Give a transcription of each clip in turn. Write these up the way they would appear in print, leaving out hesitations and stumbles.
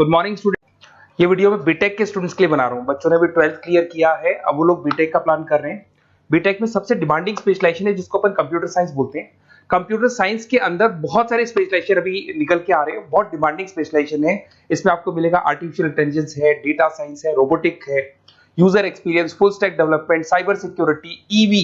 Good morning student. ये video मैं BTech के स्टूडेंट्स के लिए बना रहा हूँ। बच्चों ने भी 12th क्लियर किया है, अब वो लोग बीटेक का प्लान कर रहे हैं। बीटेक में सबसे डिमांडिंग स्पेशलाइजेशन है जिसको अपन कंप्यूटर साइंस बोलते हैं। कंप्यूटर साइंस के अंदर बहुत सारे स्पेशलाइजेशन अभी निकल के आ रहे हैं, बहुत डिमांडिंग स्पेशलाइजेशन है। इसमें आपको मिलेगा आर्टिफिशियल इंटेलिजेंस है, डेटा साइंस है, रोबोटिक है, user experience, full stack development, cyber security, EV,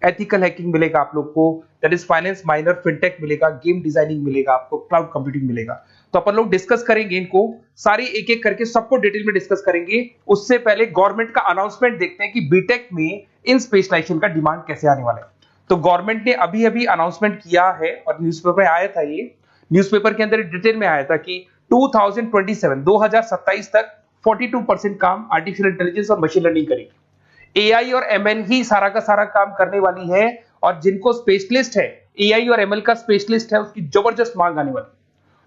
ethical hacking मिलेगा आप लोग को, that is finance minor, fintech मिलेगा, गेम डिजाइनिंग मिलेगा आपको, क्लाउड कंप्यूटिंग मिलेगा। तो अपन लोग डिस्कस करेंगे इनको सारी एक एक करके, सबको डिटेल में डिस्कस करेंगे। उससे पहले गवर्नमेंट का अनाउंसमेंट देखते हैं कि बीटेक में इन स्पेशलाइजेशन का डिमांड कैसे आने वाला है। तो गवर्नमेंट ने अभी अभी अनाउंसमेंट किया है और न्यूज़पेपर में आया था, ये न्यूज़पेपर के अंदर डिटेल में आया था कि 2027 तक 42% काम आर्टिफिशियल इंटेलिजेंस और मशीन लर्निंग करेगी। एआई और एमएल ही सारा का सारा काम करने वाली है, और जिनको स्पेशलिस्ट है, एआई और एमएल का स्पेशलिस्ट है, उसकी जबरदस्त मांग आने वाली।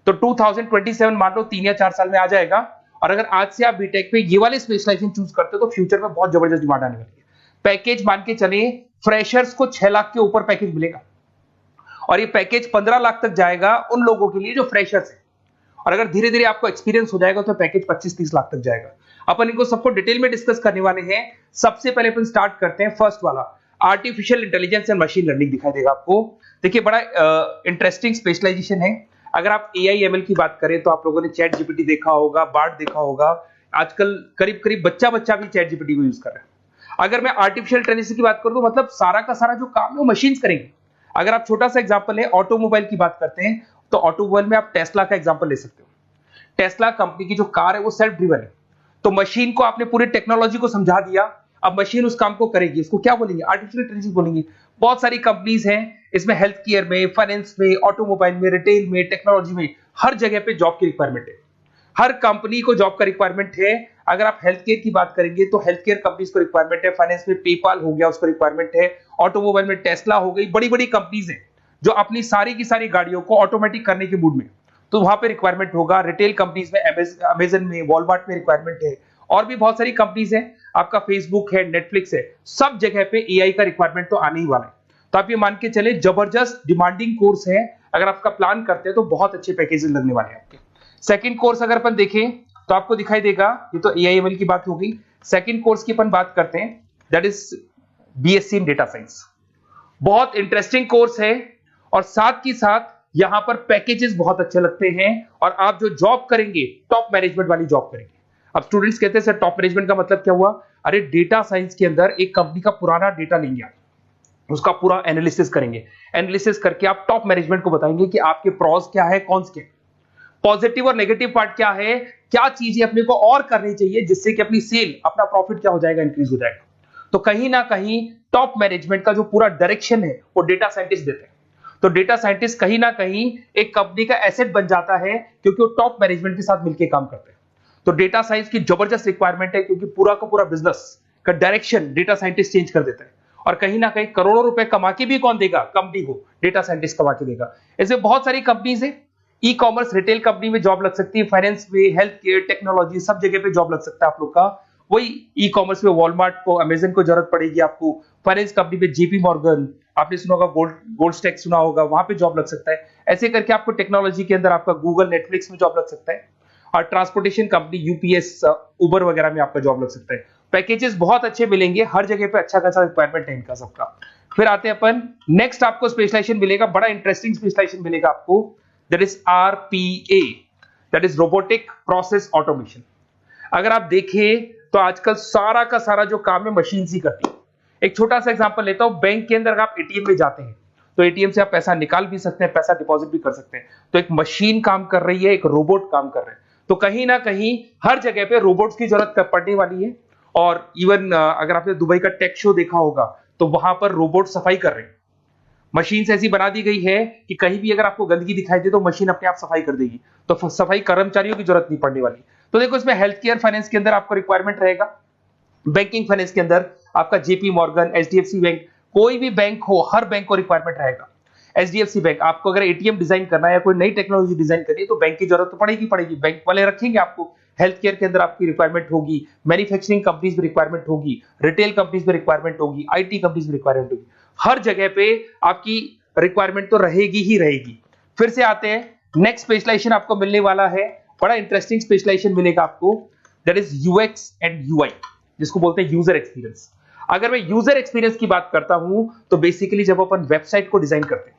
तो 2027 मान लो 3 या 4 साल में आ जाएगा। और अगर आज से आप बीटेक पे ये वाले स्पेशलाइजेशन चूज करते हो तो फ्यूचर में बहुत जबरदस्त डिमांड आने वाली है। पैकेज मान के चले, फ्रेशर्स को 6 लाख के ऊपर पैकेज मिलेगा, और ये पैकेज 15 लाख तक जाएगा उन लोगों के लिए जो फ्रेशर्स है। और अगर धीरे धीरे आपको एक्सपीरियंस हो जाएगा तो पैकेज 25-30 लाख तक जाएगा। अपन इनको सबको डिटेल में डिस्कस करने वाले हैं। सबसे पहले अपन स्टार्ट करते हैं फर्स्ट वाला, artificial intelligence and machine learning दिखाई देगा आपको। देखिए बड़ा इंटरेस्टिंग स्पेशलाइजेशन है। अगर आप एआई एमएल की बात करें तो आप लोगों ने चैट जीपीटी देखा होगा, बार्ड देखा होगा। आजकल करीब करीब बच्चा भी चैट जीपीटी को यूज कर रहा है। अगर मैं आर्टिफिशियल इंटेलिजेंस की बात करूं तो मतलब सारा का सारा जो काम है वो मशीन्स करेंगे। अगर आप छोटा सा एग्जांपल है, ऑटोमोबाइल की बात करते हैं तो ऑटोमोबाइल में आप टेस्ला का एग्जांपल ले सकते हो। टेस्ला कंपनी की जो कार है वो सेल्फ ड्रिवन है। तो मशीन को आपने पूरी टेक्नोलॉजी को समझा दिया, अब मशीन उस काम को करेगी। इसको क्या बोलेंगे? आर्टिफिशियल इंटेलिजेंस बोलेंगे। बहुत सारी कंपनीज हैं इसमें, हेल्थ केयर में, फाइनेंस में, ऑटोमोबाइल में, रिटेल में, टेक्नोलॉजी में, हर जगह पे जॉब की रिक्वायरमेंट है। हर कंपनी को जॉब का रिक्वायरमेंट है। अगर आप हेल्थ केयर की बात करेंगे तो हेल्थ केयर कंपनीज को रिक्वायरमेंट है, फाइनेंस में पेपाल हो गया उसको रिक्वायरमेंट है, ऑटोमोबाइल में टेस्ला हो गई, बड़ी बड़ी कंपनीज हैं जो अपनी सारी की सारी गाड़ियों को ऑटोमेटिक करने के मूड में, तो वहां पे रिक्वायरमेंट होगा। रिटेल कंपनीज में अमेजन में, वॉलमार्ट में रिक्वायरमेंट है, और भी बहुत सारी कंपनीज हैं, आपका फेसबुक है, नेटफ्लिक्स है, सब जगह पे एआई का रिक्वायरमेंट तो आने ही वाला है। तो आप ये मान के चले जबरदस्त डिमांडिंग कोर्स है। अगर आपका प्लान करते हैं तो बहुत अच्छे पैकेजेस लगने वाले हैं आपके। सेकंड कोर्स अगर अपन देखें तो आपको दिखाई देगा, ये तो एआई एमएल की बात हो गई। सेकंड कोर्स की अपन बात करते हैं, that is BSc in data science. बहुत इंटरेस्टिंग कोर्स है, और साथ ही साथ यहां पर पैकेजेस बहुत अच्छे लगते हैं, और आप जो जॉब करेंगे टॉप मैनेजमेंट वाली जॉब करेंगे। अब स्टूडेंट्स कहते हैं सर टॉप मैनेजमेंट का मतलब क्या हुआ? अरे डेटा साइंस के अंदर एक कंपनी का पुराना डेटा लेंगे आप, उसका पूरा एनालिसिस करेंगे, एनालिसिस करके आप टॉप मैनेजमेंट को बताएंगे कि आपके प्रॉस क्या है, कॉन्स क्या है, पॉजिटिव और नेगेटिव पार्ट क्या है, क्या चीजें अपने को और करनी चाहिए जिससे कि अपनी सेल, अपना प्रॉफिट क्या हो जाएगा, इंक्रीज हो जाएगा। तो कहीं ना कहीं टॉप मैनेजमेंट का जो पूरा डायरेक्शन है वो डेटा साइंटिस्ट देते हैं। तो डेटा साइंटिस्ट कहीं ना कहीं एक कंपनी का एसेट बन जाता है, क्योंकि वो टॉप मैनेजमेंट के साथ मिलकर काम करते हैं। तो डेटा साइंस की जबरदस्त रिक्वायरमेंट है, क्योंकि पूरा का पूरा बिजनेस का डायरेक्शन डेटा साइंटिस्ट चेंज कर देता है। और कहीं ना कहीं करोड़ों रुपए कमा के भी कौन देगा? कंपनी को डेटा साइंटिस्ट कमा के देगा। ऐसे बहुत सारी कंपनीज है, ई कॉमर्स, रिटेल कंपनी में जॉब लग सकती है, फाइनेंस में, हेल्थ केयर, टेक्नोलॉजी, सब जगह पे जॉब लग सकता है आप लोग का। वही ई कॉमर्स में वॉलमार्ट को, अमेजन को जरूरत पड़ेगी आपको। फाइनेंस कंपनी में जेपी मॉर्गन, आपने सुना होगा, गोल्ड स्टैक सुना होगा, वहां पे जॉब लग सकता है। ऐसे करके आपको टेक्नोलॉजी के अंदर आपका गूगल, नेटफ्लिक्स में जॉब लग सकता है। और ट्रांसपोर्टेशन कंपनी यूपीएस, उबर वगैरह में आपका जॉब लग सकता है। पैकेजेस बहुत अच्छे मिलेंगे, हर जगह पे अच्छा खासा रिक्वायरमेंट है इनका सबका। फिर आते हैं अपन नेक्स्ट, आपको स्पेशलाइजेशन मिलेगा, बड़ा इंटरेस्टिंग स्पेशलाइजेशन मिलेगा आपको, that is RPA, that is robotic process automation. अगर आप देखें तो आजकल सारा का सारा जो काम है मशीन ही करती है। एक छोटा सा एग्जांपल लेता हूं, बैंक के अंदर अगर आप एटीएम में जाते हैं तो एटीएम से आप पैसा निकाल भी सकते हैं, पैसा डिपॉजिट भी कर सकते हैं। तो एक मशीन काम कर रही है, एक रोबोट काम कर रहे हैं। तो कहीं ना कहीं हर जगह पे रोबोट्स की जरूरत पड़ने वाली है। और इवन अगर आपने दुबई का टेक शो देखा होगा तो वहां पर रोबोट सफाई कर रहे हैं। मशीन ऐसी बना दी गई है कि कहीं भी अगर आपको गंदगी दिखाई दे तो मशीन अपने आप सफाई कर देगी, तो सफाई कर्मचारियों की जरूरत नहीं पड़ने वाली। तो देखो इसमें हेल्थ केयर, फाइनेंस के अंदर आपको रिक्वायरमेंट रहेगा, बैंकिंग फाइनेंस के अंदर आपका जेपी मॉर्गन, एचडीएफसी बैंक, कोई भी बैंक हो, हर बैंक को रिक्वायरमेंट रहेगा। एचडीएफसी बैंक, आपको अगर एटीएम डिजाइन करना है या कोई नई टेक्नोलॉजी डिजाइन करनी है तो बैंक की जरूरत तो पड़ेगी, बैंक वाले रखेंगे आपको। हेल्थ केयर के अंदर आपकी रिक्वायरमेंट होगी, मैन्युफैक्चरिंग कंपनीज में रिक्वायरमेंट होगी, रिटेल कंपनीज में रिक्वायरमेंट होगी, आईटी कंपनीज में रिक्वायरमेंट होगी। हर जगह पे आपकी रिक्वायरमेंट तो रहेगी ही रहेगी। फिर से आते हैं, नेक्स्ट स्पेशलाइजेशन आपको मिलने वाला है बड़ा इंटरेस्टिंग स्पेशलाइजेशन मिलेगा आपको, that is UX and UI, जिसको बोलते हैं यूजर एक्सपीरियंस। अगर मैं यूजर एक्सपीरियंस की बात करता हूं तो बेसिकली जब अपन वेबसाइट को डिजाइन करते हैं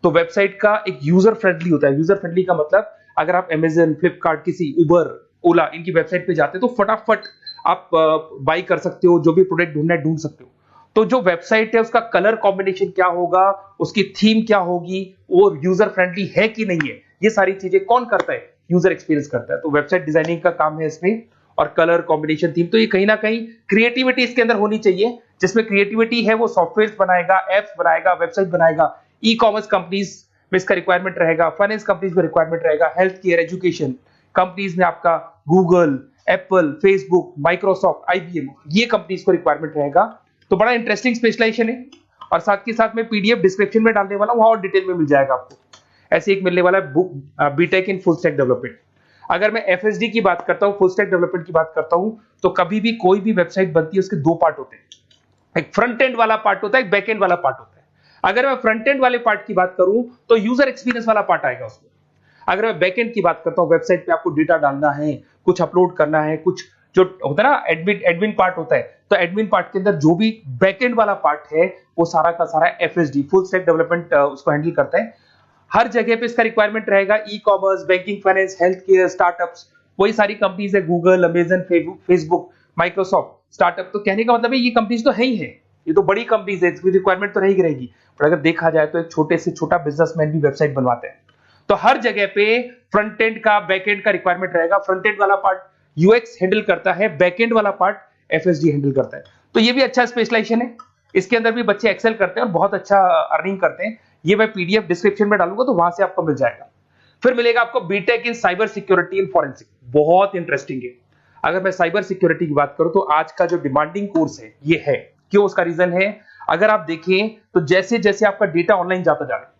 तो वेबसाइट का एक यूजर फ्रेंडली होता है। यूजर फ्रेंडली का मतलब अगर आप अमेजन, फ्लिपकार्ट, किसी उबर, ओला इनकी वेबसाइट पे जाते हैं तो फटाफट आप बाई कर सकते हो, जो भी प्रोडक्ट ढूंढना है ढूंढ सकते हो। तो जो वेबसाइट है उसका कलर कॉम्बिनेशन क्या होगा, उसकी थीम क्या होगी, वो यूजर फ्रेंडली है कि नहीं है, ये सारी चीजें कौन करता है, यूजर एक्सपीरियंस करता है। तो वेबसाइट डिजाइनिंग का काम है इसमें, और कलर कॉम्बिनेशन, थीम, तो ये कहीं ना कहीं क्रिएटिविटी इसके अंदर होनी चाहिए। जिसमें क्रिएटिविटी है वो सॉफ्टवेयर बनाएगा, एप्स बनाएगा, वेबसाइट बनाएगा। ई कॉमर्स कंपनीज में इसका रिक्वायरमेंट रहेगा, फाइनेंस कंपनीज में रिक्वायरमेंट रहेगा, हेल्थ केयर, एजुकेशन कंपनीज में आपका Google, Apple, Facebook, Microsoft, IBM, ये कंपनीज को रिक्वायरमेंट रहेगा। तो बड़ा इंटरेस्टिंग स्पेशलाइजेशन है, और साथ के साथ में पीडीएफ डिस्क्रिप्शन में डालने वाला हूं, वहां और डिटेल में मिल जाएगा आपको। ऐसे एक मिलने वाला है book, BTech in full stack development. अगर मैं एफएसडी की बात करता हूं, फुल स्टैक डेवलपमेंट की बात करता हूं, तो कभी भी कोई भी वेबसाइट बनती है उसके दो पार्ट होते हैं, एक फ्रंट एंड वाला पार्ट होता है, एक बैक एंड वाला पार्ट होता है। अगर मैं फ्रंट एंड वाले पार्ट की बात करूं तो यूजर एक्सपीरियंस वाला पार्ट आएगा उसमें। अगर मैं बैक एंड की बात करता हूं, वेबसाइट पे आपको डेटा डालना है, कुछ अपलोड करना है, कुछ जो होता है ना एडमिन पार्ट होता है, तो एडमिन पार्ट के अंदर जो भी बैक एंड वाला पार्ट है वो सारा का सारा एफएसडी, फुल स्टैक डेवलपमेंट, उसको हैंडल करता है। हर जगह पे इसका रिक्वायरमेंट रहेगा। E commerce, banking, finance, health care, startups, वही सारी कंपनीज है, Google, Amazon, Facebook, Microsoft, startup. तो कहने का मतलब है ये कंपनीज तो है ही है, ये तो बड़ी कंपनीज है, इसकी रिक्वायरमेंट तो रहेगी रहेगी। पर अगर देखा जाए तो एक छोटे से छोटा बिजनेसमैन भी वेबसाइट बनवाते हैं। तो हर जगह पे फ्रंट एंड का, बैक एंड का रिक्वायरमेंट रहेगा। फ्रंट एंड वाला पार्ट यूएक्स हैंडल करता है, बैक एंड वाला पार्ट एफएसडी हैंडल करता है। तो ये भी अच्छा स्पेशलाइजेशन है, इसके अंदर भी बच्चे एक्सेल करते हैं और बहुत अच्छा अर्निंग करते हैं। ये मैं पीडीएफ डिस्क्रिप्शन में डालूंगा तो वहां से आपको मिल जाएगा। फिर मिलेगा आपको BTech in cyber security and forensic, बहुत इंटरेस्टिंग है। अगर मैं साइबर सिक्योरिटी की बात करूं तो आज का जो डिमांडिंग कोर्स है ये है। क्यों? उसका रीजन है, अगर आप देखें तो जैसे जैसे आपका डेटा ऑनलाइन जाता जा रहा है,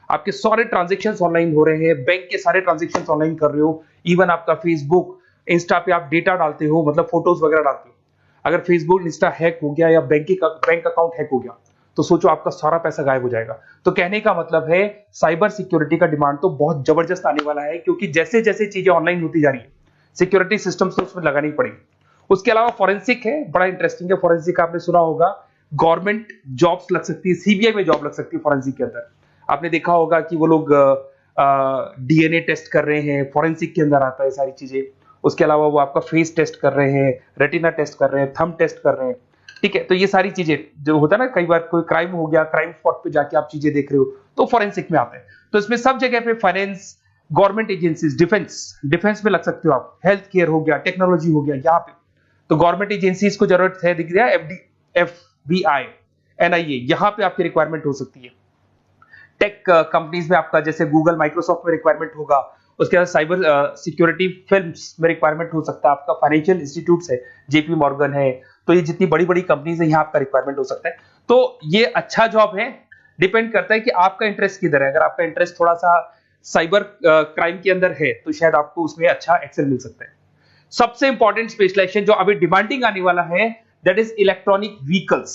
आपके सारे ट्रांजेक्शंस ऑनलाइन हो रहे हैं, बैंक के सारे ट्रांजेक्शंस ऑनलाइन कर रहे हो, इवन आपका फेसबुक, इंस्टा पे आप डेटा डालते हो, मतलब फोटोज वगैरह डालते हो। अगर फेसबुक, इंस्टा हैक हो गया या बैंक अकाउंट हैक हो गया तो सोचो आपका सारा पैसा गायब हो जाएगा। तो कहने का मतलब है साइबर सिक्योरिटी का डिमांड तो बहुत जबरदस्त आने वाला है, क्योंकि जैसे जैसे चीजें ऑनलाइन होती जा रही है सिक्योरिटी सिस्टम्स तो उसमें लगानी पड़ेगी। उसके अलावा फॉरेंसिक है, बड़ा इंटरेस्टिंग है। फॉरेंसिक आपने सुना होगा, गवर्नमेंट जॉब्स लग सकती है, सीबीआई में जॉब लग सकती है फॉरेंसिक के अंदर। आपने देखा होगा कि वो लोग डीएनए टेस्ट कर रहे हैं, फॉरेंसिक के अंदर आता है सारी चीजें। उसके अलावा वो आपका फेस टेस्ट कर रहे हैं, रेटिना टेस्ट कर रहे हैं, थंब टेस्ट कर रहे हैं, ठीक है। तो ये सारी चीजें जो होता है ना, कई बार कोई क्राइम हो गया, क्राइम स्पॉट पे जाके आप चीजें देख रहे हो तो फॉरेंसिक में आते हैं। तो इसमें सब जगह पे फाइनेंस, गवर्नमेंट एजेंसीज, डिफेंस में लग सकते हो आप, हेल्थ केयर हो गया, टेक्नोलॉजी हो गया, यहाँ पे तो गवर्नमेंट एजेंसीज को जरूरत है, दिख रहा है, एफबीआई, एनआईए, यहाँ पे आपकी रिक्वायरमेंट हो सकती है। टेक कंपनीज में आपका जैसे गूगल, माइक्रोसॉफ्ट में रिक्वायरमेंट होगा। उसके बाद साइबर सिक्योरिटी फिल्म्स में रिक्वायरमेंट हो सकता है आपका, फाइनेंशियल इंस्टीट्यूट्स है, जेपी मॉर्गन है, तो ये जितनी बड़ी बड़ी कंपनीज है यहाँ आपका रिक्वायरमेंट हो सकता है। तो ये अच्छा जॉब है, डिपेंड करता है कि आपका इंटरेस्ट किधर है। अगर आपका इंटरेस्ट थोड़ा सा साइबर क्राइम के अंदर है तो शायद आपको उसमें अच्छा एक्सेल मिल सकता है। सबसे इंपॉर्टेंट स्पेशलाइजेशन जो अभी डिमांडिंग आने वाला है, that is electronic vehicles,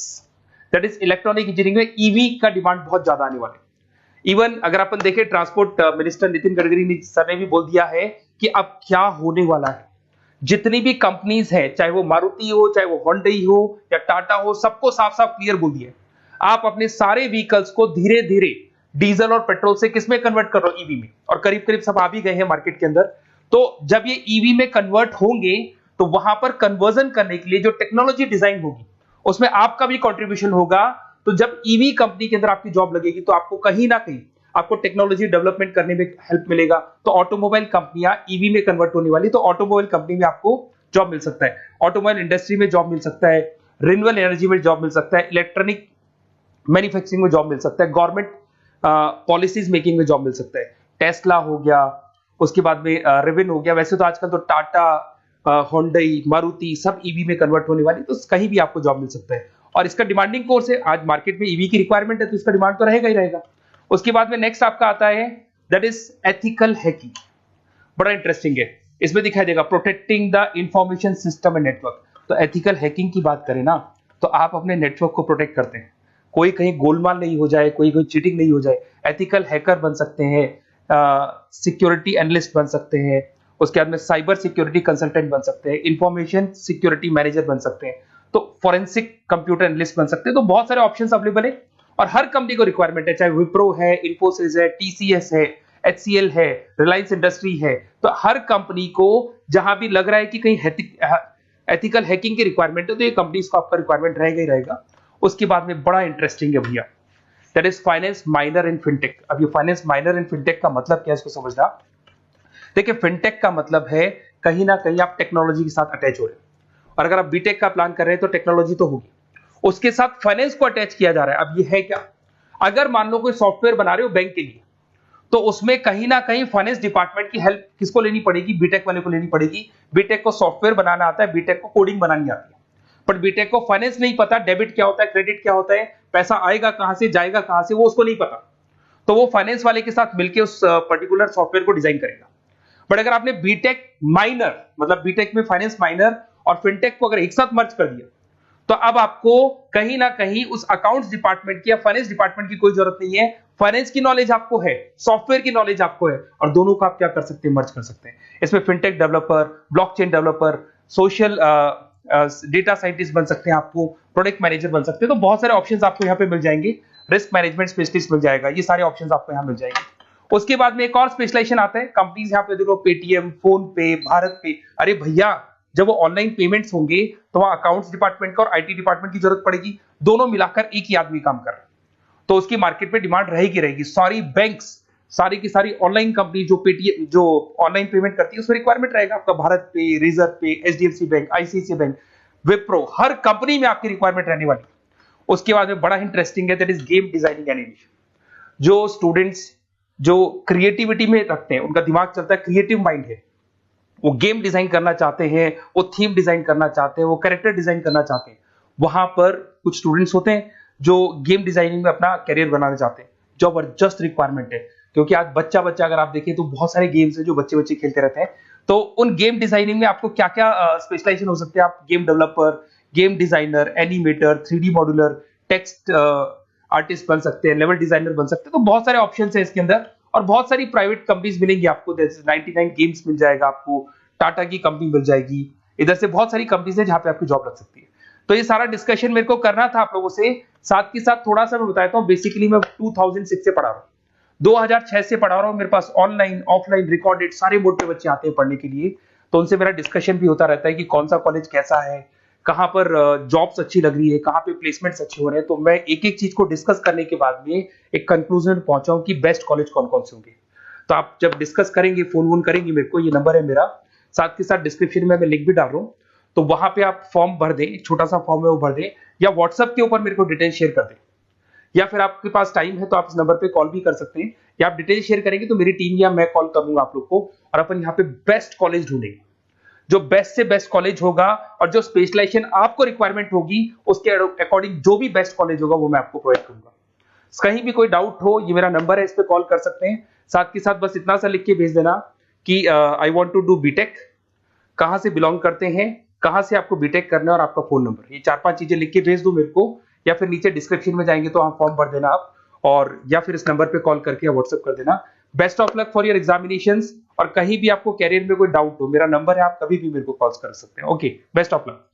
that is electronic engineering में ईवी का डिमांड बहुत ज्यादा आने वाला है। इवन अगर अपन देखें, transport minister Nitin Gadkari sir ने भी बोल दिया है कि अब क्या होने वाला है, जितनी भी कंपनीज है, चाहे वो मारुति हो, चाहे वो होंडई हो या टाटा हो, सबको साफ साफ क्लियर बोल दिया, आप अपने सारे व्हीकल्स को धीरे धीरे डीजल और पेट्रोल से किसमें कन्वर्ट कर रहे हो, ईवी में। और करीब करीब सब आ भी गए हैं मार्केट के अंदर। तो जब ये ईवी में कन्वर्ट होंगे तो वहां पर कन्वर्जन करने के लिए जो टेक्नोलॉजी डिजाइन होगी उसमें आपका भी कंट्रीब्यूशन होगा। तो जब ईवी कंपनी के अंदर आपकी जॉब लगेगी तो आपको कहीं ना कहीं आपको टेक्नोलॉजी डेवलपमेंट करने में हेल्प मिलेगा। तो ऑटोमोबाइल कंपनियां ईवी में कन्वर्ट होने वाली, तो ऑटोमोबाइल कंपनी में आपको जॉब मिल सकता है, ऑटोमोबाइल इंडस्ट्री में जॉब मिल सकता है, रिन्यूएबल एनर्जी में जॉब मिल सकता है, इलेक्ट्रॉनिक मैन्युफैक्चरिंग में जॉब मिल सकता है, गवर्नमेंट पॉलिसीज मेकिंग में जॉब मिल सकता है, टेस्ला हो गया, उसके बाद में रिविन हो गया। वैसे तो आजकल तो टाटा, होंडई, मारुति सब ईवी में कन्वर्ट होने वाली, तो कहीं भी आपको जॉब मिल सकता है। और इसका डिमांडिंग कोर्स है, आज मार्केट में ईवी की रिक्वायरमेंट है तो इसका डिमांड तो रहेगा ही रहेगा। उसके बाद में नेक्स्ट आपका आता है, दैट इज एथिकल हैकिंग, बड़ा इंटरेस्टिंग है। इसमें दिखाई देगा protecting the information system and network. तो एथिकल हैकिंग की बात करें ना, तो आप अपने नेटवर्क को प्रोटेक्ट करते हैं, कोई कहीं गोलमाल नहीं हो जाए, कोई चीटिंग नहीं हो जाए। एथिकल हैकर बन सकते हैं, सिक्योरिटी एनालिस्ट बन सकते हैं, उसके बाद में साइबर सिक्योरिटी कंसल्टेंट बन सकते हैं, इंफॉर्मेशन सिक्योरिटी मैनेजर बन सकते हैं, तो फोरेंसिक कंप्यूटर एनालिस्ट बन सकते हैं। तो बहुत सारे ऑप्शंस अवेलेबल है और हर कंपनी को रिक्वायरमेंट है, चाहे विप्रो है, इन्फोसिस है, टीसीएस है, एचसीएल है, रिलायंस इंडस्ट्री है। तो हर कंपनी को जहां भी लग रहा है कि कहीं एथिकल हैकिंग की रिक्वायरमेंट है, तो ये कंपनीज को आपका रिक्वायरमेंट रहेगा ही रहेगा। उसके बाद में बड़ा इंटरेस्टिंग है भैया, that is finance minor in fintech. अब ये फाइनेंस माइनर इन फिनटेक का मतलब क्या है, इसको समझना। देखिए, फिनटेक का मतलब है कहीं ना कहीं आप टेक्नोलॉजी के साथ अटैच हो रहे हैं, और अगर आप बीटेक का प्लान कर रहे हैं तो टेक्नोलॉजी तो होगी, उसके साथ फाइनेंस को अटैच किया जा रहा है। अब ये है क्या, अगर मान लो कोई सॉफ्टवेयर बना रहे हो बैंक के लिए, तो उसमें कहीं ना कहीं फाइनेंस डिपार्टमेंट की हेल्प किसको लेनी पड़ेगी, बीटेक वाले को लेनी पड़ेगी। बीटेक को सॉफ्टवेयर बनाना आता है, बीटेक को कोडिंग बनानी आती है, बट बीटेक को फाइनेंस नहीं पता, डेबिट क्या होता है, क्रेडिट क्या होता है, पैसा आएगा कहां से, जाएगा कहां से, वो उसको नहीं पता। तो वो फाइनेंस वाले के साथ मिलकर उस पर्टिकुलर सॉफ्टवेयर को डिजाइन करेगा। बट अगर आपने बीटेक माइनर, मतलब बीटेक में फाइनेंस माइनर और फिनटेक को अगर एक साथ मर्ज कर दिया, तो अब आपको कहीं ना कहीं उस अकाउंट्स डिपार्टमेंट की या फाइनेंस डिपार्टमेंट की कोई जरूरत नहीं है। फाइनेंस की नॉलेज आपको है, सॉफ्टवेयर की नॉलेज आपको है, और दोनों को आप क्या कर सकते हैं, मर्ज कर सकते हैं। इसमें fintech developer, blockchain developer, social data scientist बन सकते हैं, आपको प्रोडक्ट मैनेजर बन सकते हैं। तो बहुत सारे ऑप्शंस आपको यहाँ पे मिल जाएंगे, रिस्क मैनेजमेंट स्पेशलिस्ट मिल जाएगा, ये सारे ऑप्शंस आपको यहाँ मिल जाएंगे। उसके बाद में एक और स्पेशलाइजेशन आता है, कंपनीज यहाँ पे देखो, पेटीएम, फोन पे, भारत पे। अरे भैया, जब वो ऑनलाइन पेमेंट्स होंगे तो वहां अकाउंट्स डिपार्टमेंट का और आईटी डिपार्टमेंट की जरूरत पड़ेगी, दोनों मिलाकर एक ही आदमी काम कर रहा है, तो उसकी मार्केट में डिमांड रहेगी रहेगी। सारी बैंक्स, सारी की सारी ऑनलाइन कंपनी जो पेटीएम, जो ऑनलाइन पेमेंट करती है, उसमें रिक्वायरमेंट रहेगा आपका Bharat Pe, Razorpay, HDFC bank, ICICI bank, Wipro, हर कंपनी में आपकी रिक्वायरमेंट रहने वाली। उसके बाद में बड़ा इंटरेस्टिंग है, that is game designing animation. जो स्टूडेंट्स जो क्रिएटिविटी में रखते हैं, उनका दिमाग चलता है, क्रिएटिव माइंड है, वो गेम डिजाइन करना चाहते हैं, वो थीम डिजाइन करना चाहते हैं, वो कैरेक्टर डिजाइन करना चाहते हैं, वहां पर कुछ स्टूडेंट्स होते हैं जो गेम डिजाइनिंग में अपना करियर बनाना चाहते हैं। जबरदस्त रिक्वायरमेंट है, क्योंकि आज बच्चा बच्चा अगर आप देखें तो बहुत सारे गेम्स हैं जो बच्चे बच्चे खेलते रहते हैं। तो उन गेम डिजाइनिंग में आपको क्या क्या स्पेशलाइजेशन हो सकते हैं, आप game developer, game designer, animator, 3D modular, text artist बन सकते हैं, लेवल डिजाइनर बन सकते हैं। तो बहुत सारे ऑप्शन है इसके अंदर, और बहुत सारी प्राइवेट कंपनीज मिलेंगी आपको, जैसे 99 गेम्स मिल जाएगा आपको, टाटा की कंपनी मिल जाएगी, इधर से बहुत सारी कंपनीज है जहां पे आपकी जॉब लग सकती है। तो ये सारा डिस्कशन मेरे को करना था आप लोगों से, साथ के साथ थोड़ा सा मैं बताता हूँ। बेसिकली मैं 2006 से पढ़ा रहा हूँ, 2006 से पढ़ा रहा हूँ। मेरे पास ऑनलाइन, ऑफलाइन, रिकॉर्डेड सारे बोर्ड पे बच्चे आते हैं पढ़ने के लिए, तो उनसे मेरा डिस्कशन भी होता रहता है कि कौन सा कॉलेज कैसा है, कहाँ पर जॉब्स अच्छी लग रही है, कहाँ पे प्लेसमेंट्स अच्छे हो रहे हैं। तो मैं एक एक चीज को डिस्कस करने के बाद में एक कंक्लूजन पहुंचा हूं कि बेस्ट कॉलेज कौन कौन से होंगे। तो आप जब डिस्कस करेंगे, फोन वोन करेंगे मेरे को, ये नंबर है मेरा, साथ के साथ डिस्क्रिप्शन में मैं लिंक भी डाल रहा हूँ, तो वहां पे आप फॉर्म भर दें, एक छोटा सा फॉर्म है वो भर दें, या व्हाट्सएप के ऊपर मेरे को डिटेल शेयर कर दें, या फिर आपके पास टाइम है तो आप इस नंबर पे कॉल भी कर सकते हैं, या आप डिटेल शेयर करेंगे तो मेरी टीम या मैं कॉल करूंगा आप लोग को, और अपन यहाँ पे बेस्ट कॉलेज ढूंढेंगे। जो बेस्ट से बेस्ट कॉलेज होगा और जो स्पेशलाइजेशन आपको रिक्वायरमेंट होगी उसके अकॉर्डिंग जो भी बेस्ट कॉलेज होगा वो मैं आपको प्रोवाइड करूंगा। कहीं भी कोई डाउट हो, ये मेरा नंबर है, इस पे कॉल कर सकते हैं। साथ के साथ बस इतना सा लिख के भेज देना कि I want to do BTech, कहां से बिलोंग करते हैं, कहां से आपको बीटेक करना है, और आपका फोन नंबर, ये 4-5 चीजें लिख के भेज दो मेरे को, या फिर नीचे डिस्क्रिप्शन में जाएंगे तो आप फॉर्म भर देना आप, और या फिर इस नंबर पे कॉल करके या व्हाट्सएप कर देना। Best of luck for your examinations, और कहीं भी आपको कैरियर में कोई डाउट हो, मेरा नंबर है, आप कभी भी मेरे को कॉल कर सकते हैं। Okay, best of luck.